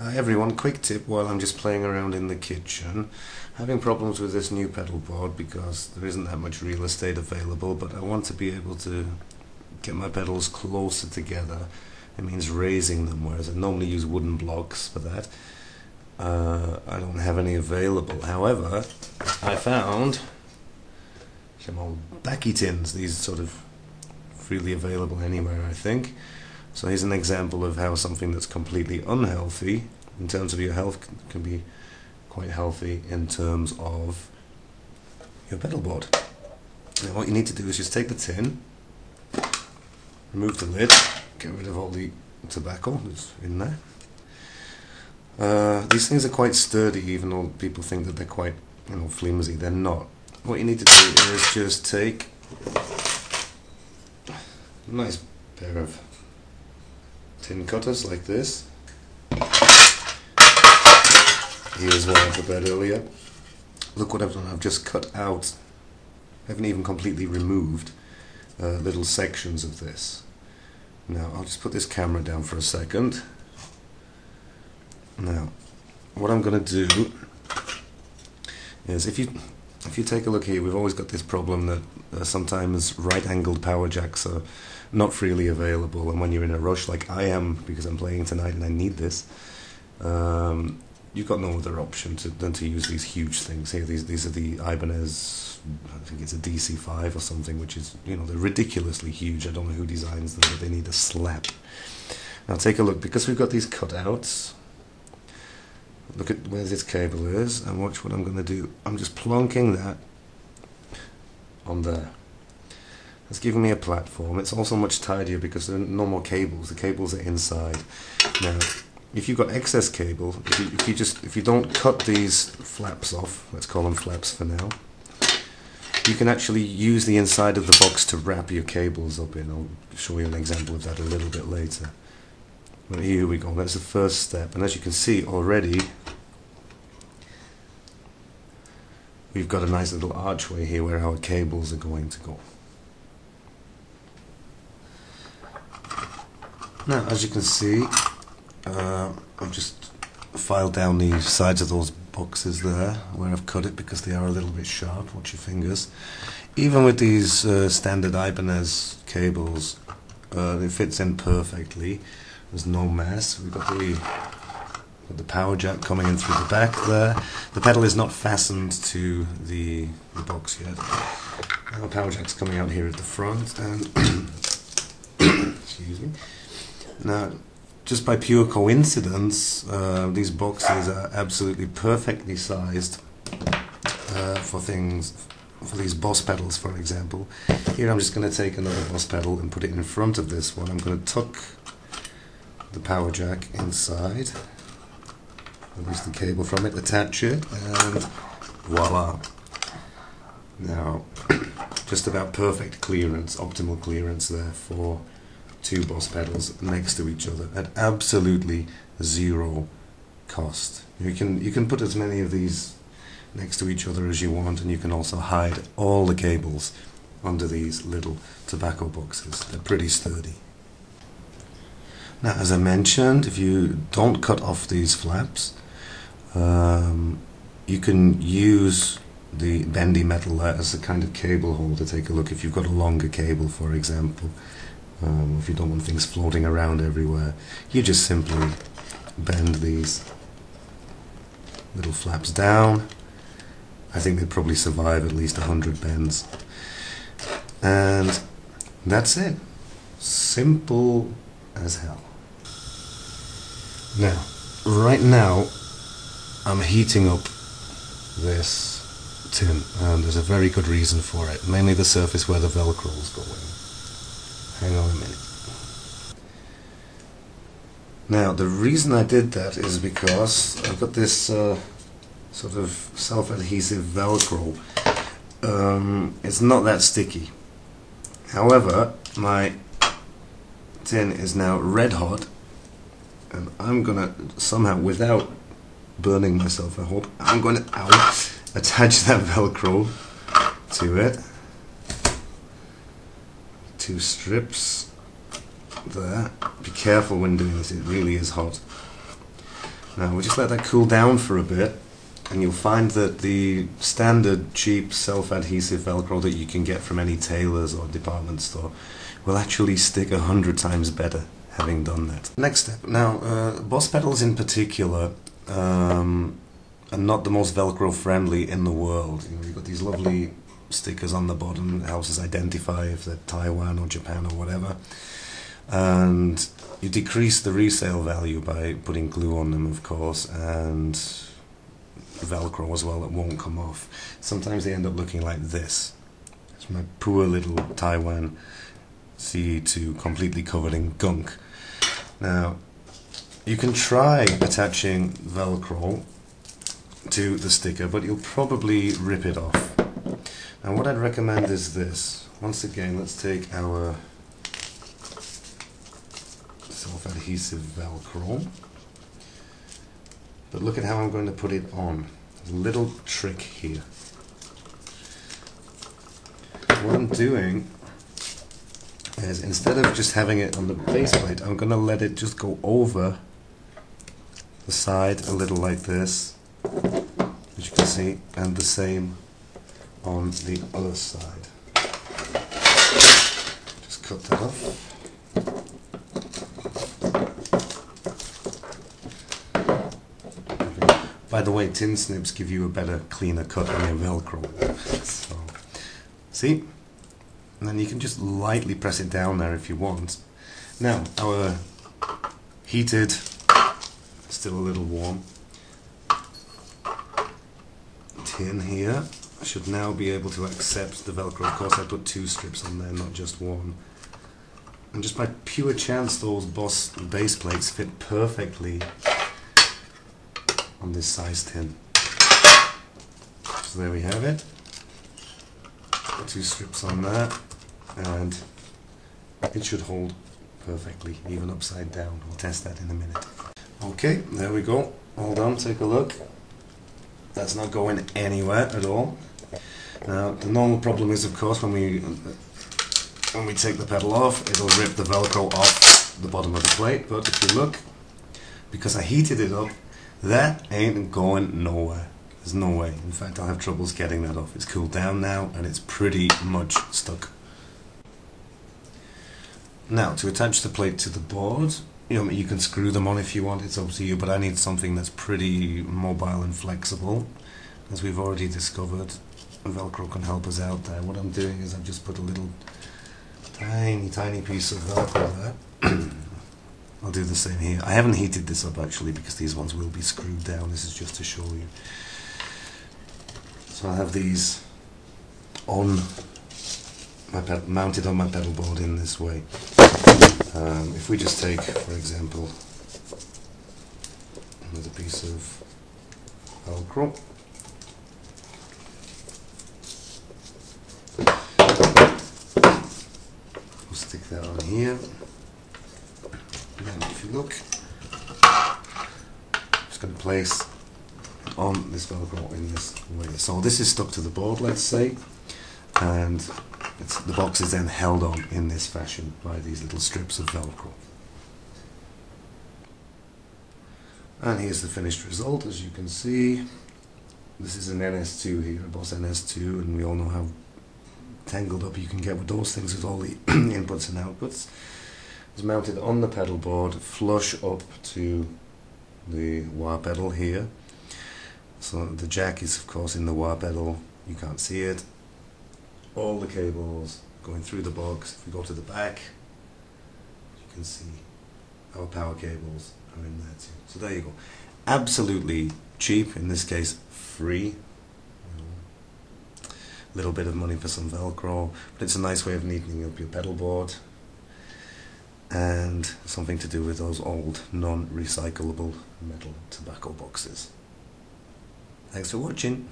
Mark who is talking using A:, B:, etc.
A: Hi everyone, quick tip while I'm just playing around in the kitchen. Having problems with this new pedal board because there isn't that much real estate available, but I want to be able to get my pedals closer together. It means raising them, whereas I normally use wooden blocks for that. I don't have any available. However, I found some old backy tins, these sort of freely available anywhere, I think. So here's an example of how something that's completely unhealthy in terms of your health can be quite healthy in terms of your pedal board. Now what you need to do is just take the tin, remove the lid, get rid of all the tobacco that's in there. These things are quite sturdy, even though people think that they're quite, flimsy. They're not. What you need to do is just take a nice pair of tin cutters like this. Here's one I prepared earlier. Look what I've done. I've just cut out, I haven't even completely removed little sections of this. Now I'll just put this camera down for a second. Now what I'm going to do is, if you take a look here, we've always got this problem that sometimes right-angled power jacks are not freely available, and when you're in a rush like I am, because I'm playing tonight and I need this, you've got no other option than to use these huge things here. These are the Ibanez, I think it's a DC5 or something, which is, they're ridiculously huge. I don't know who designs them, but they need a slap. Now take a look, because we've got these cutouts. Look at where this cable is, and watch what I'm going to do. I'm just plonking that on there. It's giving me a platform. It's also much tidier because there are no more cables. The cables are inside. Now, if you've got excess cable, if you don't cut these flaps off, let's call them flaps for now, you can actually use the inside of the box to wrap your cables up in. I'll show you an example of that a little bit later. But here we go. That's the first step, and as you can see already, we've got a nice little archway here where our cables are going to go. Now, as you can see, I've just filed down the sides of those boxes there where I've cut it because they are a little bit sharp. Watch your fingers. Even with these standard Ibanez cables, it fits in perfectly. There's no mess. We've got the power jack coming in through the back there. The pedal is not fastened to the box yet. Now the power jack's coming out here at the front, and excuse me. Now, just by pure coincidence, these boxes are absolutely perfectly sized for these Boss pedals, for example. Here I'm just going to take another Boss pedal and put it in front of this one. I'm going to tuck the power jack inside, release the cable from it, attach it, and voila. Now, just about perfect clearance, optimal clearance there for two Boss pedals next to each other at absolutely zero cost. You can put as many of these next to each other as you want, and you can also hide all the cables under these little tobacco boxes. They're pretty sturdy. Now, as I mentioned, if you don't cut off these flaps, you can use the bendy metal there as a kind of cable holder. Take a look if you've got a longer cable, for example. If you don't want things floating around everywhere, you just simply bend these little flaps down. I think they'd probably survive at least 100 bends. And that's it. Simple as hell. Now, right now, I'm heating up this tin, and there's a very good reason for it. Mainly the surface where the Velcro is going. Hang on a minute. Now, the reason I did that is because I've got this sort of self-adhesive Velcro. It's not that sticky. However, my tin is now red hot, and I'm gonna somehow, without burning myself, I hope, I'm gonna attach that Velcro to it. 2 strips there. Be careful when doing this, it really is hot. Now we'll just let that cool down for a bit, and you'll find that the standard cheap self-adhesive Velcro that you can get from any tailor's or department store will actually stick 100 times better having done that. Next step. Now Boss pedals in particular are not the most Velcro friendly in the world. You know, you've got these lovely stickers on the bottom that helps us identify if they're Taiwan or Japan or whatever, and you decrease the resale value by putting glue on them, of course, and Velcro as well that won't come off. Sometimes they end up looking like this. It's my poor little Taiwan CE2 completely covered in gunk. Now you can try attaching Velcro to the sticker, but you'll probably rip it off. Now what I'd recommend is this. Once again, let's take our self-adhesive Velcro, but look at how I'm going to put it on. There's a little trick here. What I'm doing is, instead of just having it on the base plate, I'm going to let it just go over the side a little like this, as you can see, and the same on the other side. Just cut that off. By the way, tin snips give you a better, cleaner cut on your Velcro. So, see? And then you can just lightly press it down there if you want. Now, our heated, still a little warm, tin here should now be able to accept the Velcro. Of course, I put 2 strips on there, not just 1. And just by pure chance, those Boss base plates fit perfectly on this size tin. So there we have it. 2 strips on that, and it should hold perfectly, even upside down. We'll test that in a minute. Okay, there we go. All done. Take a look. That's not going anywhere at all. Now, the normal problem is, of course, when we take the pedal off, it'll rip the Velcro off the bottom of the plate. But if you look, because I heated it up, that ain't going nowhere. There's no way. In fact, I'll have troubles getting that off. It's cooled down now, and it's pretty much stuck. Now, to attach the plate to the board, you can screw them on if you want. It's up to you, but I need something that's pretty mobile and flexible. As we've already discovered, Velcro can help us out there. What I'm doing is I've just put a little tiny piece of Velcro there. I'll do the same here. I haven't heated this up actually, because these ones will be screwed down. This is just to show you. So I have these on my mounted on my pedal board in this way. If we just take, for example, another piece of Velcro, we'll stick that on here. And if you look, I'm just going to place on this Velcro in this way. So this is stuck to the board, let's say, and the box is then held on in this fashion by these little strips of Velcro. And here's the finished result. As you can see, this is an NS2 here, a Boss NS2, and we all know how tangled up you can get with those things with all the inputs and outputs. It's mounted on the pedal board, flush up to the wah pedal here. So the jack is of course in the wah pedal, you can't see it. All the cables going through the box. If we go to the back, you can see our power cables are in there too. So there you go. Absolutely cheap, in this case free. A little bit of money for some Velcro, but it's a nice way of neatening up your pedal board, and something to do with those old non-recyclable metal tobacco boxes. Thanks for watching.